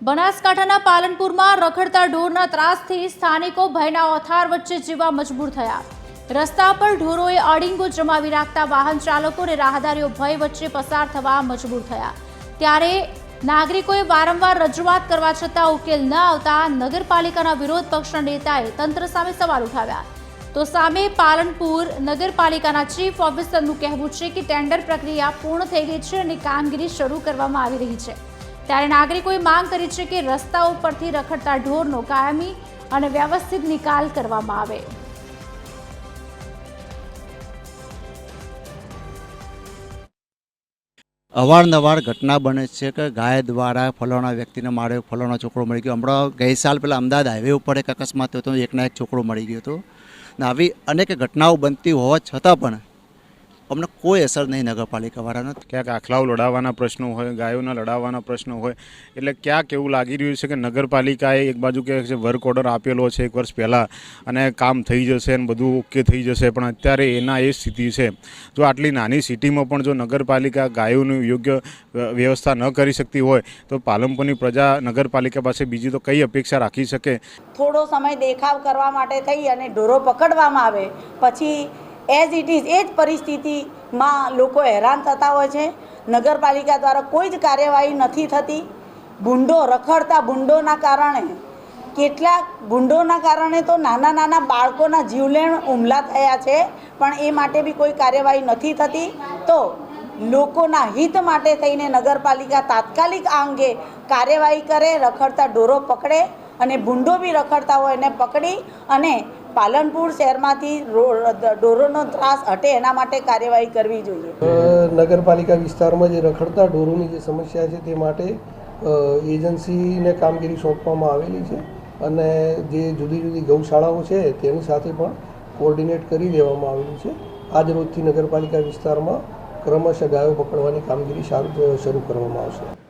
બનાસકાંઠાના પાલનપુરમાં રખડતા ઢોરના ત્રાસથી સ્થાનિકો ભયના ઓથાર વચ્ચે જીવવા મજબૂર થયા। રસ્તા પર ઢોરોએ અડીંગો જમાવી રાખતા વાહન ચાલકો અને રાહદારીઓ ભય વચ્ચે પસાર થવા મજબૂર થયા। ત્યારે નાગરિકોએ વારંવાર રજૂઆત કરવા છતાં ઉકેલ ન આવતા નગરપાલિકાના વિરોધ પક્ષના નેતાએ તંત્ર સામે સવાલ ઉઠાવ્યા। તો સામે પાલનપુર નગરપાલિકાના ચીફ ઓફિસરનું કહેવું છે કે ટેન્ડર પ્રક્રિયા પૂર્ણ થઈ ગઈ છે અને કામગીરી શરૂ કરવામાં આવી રહી છે। ત્યારે નાગરિકોએ માંગ કરી છે કે રસ્તાઓ પરથી રખડતા ઢોરનો કાયમી અને વ્યવસ્થિત નિકાલ કરવામાં આવે। અવારનવાર ઘટના બને છે કે ગાય દ્વારા ફલાણા વ્યક્તિને માર્યો, ફલાણો છોકરો મળી ગયો। હમણાં ગઈ સાલ પહેલાં અમદાવાદ હાઈવે ઉપર એક અકસ્માત થયો હતો, એકના એક છોકરો મળી ગયો હતો ને આવી અનેક ઘટનાઓ બનતી હોવા છતાં પણ અમને કોઈ અસર નહીં નગરપાલિકાવાળાનો। ક્યાંક આખલાઓ લડાવવાના પ્રશ્નો હોય, ગાયોના લડાવવાના પ્રશ્નો હોય, એટલે ક્યાંક એવું લાગી રહ્યું છે કે નગરપાલિકાએ એક બાજુ કહે છે વર્ક ઓર્ડર આપેલો છે 1 વર્ષ પહેલાં અને કામ થઈ જશે અને બધું ઓકે થઈ જશે, પણ અત્યારે એના એ સ્થિતિ છે। જો આટલી નાની સિટીમાં પણ જો નગરપાલિકા ગાયોની યોગ્ય વ્યવસ્થા ન કરી શકતી હોય તો પાલનપુરની પ્રજા નગરપાલિકા પાસે બીજી તો કઈ અપેક્ષા રાખી શકે। થોડો સમય દેખાવ કરવા માટે થઈ અને ઢોરો પકડવામાં આવે પછી એઝ ઇટ ઇઝ એ જ પરિસ્થિતિમાં લોકો હેરાન થતા હોય છે। નગરપાલિકા દ્વારા કોઈ જ કાર્યવાહી નથી થતી। રખડતા ભૂંડોના કારણે કેટલાક ભૂંડોના કારણે તો નાના નાના બાળકોના જીવલેણ હુમલા થયા છે, પણ એ માટે બી કોઈ કાર્યવાહી નથી થતી। તો લોકોના હિત માટે થઈને નગરપાલિકા તાત્કાલિક આ અંગે કાર્યવાહી કરે, રખડતા ઢોરો પકડે અને ભૂંડો બી રખડતા હોય એને પકડી અને પાલનપુર શહેરમાંથી ઢોરોનો ત્રાસ હટે એના માટે કાર્યવાહી કરવી જોઈએ। નગરપાલિકા વિસ્તારમાં જે રખડતા ઢોરોની જે સમસ્યા છે તે માટે એજન્સીને કામગીરી સોંપવામાં આવેલી છે અને જે જુદી જુદી ગૌશાળાઓ છે તેની સાથે પણ કોર્ડિનેટ કરી દેવામાં આવેલું છે। આજ રોજથી નગરપાલિકા વિસ્તારમાં ક્રમશઃ ગાયો પકડવાની કામગીરી શરૂ કરવામાં આવશે।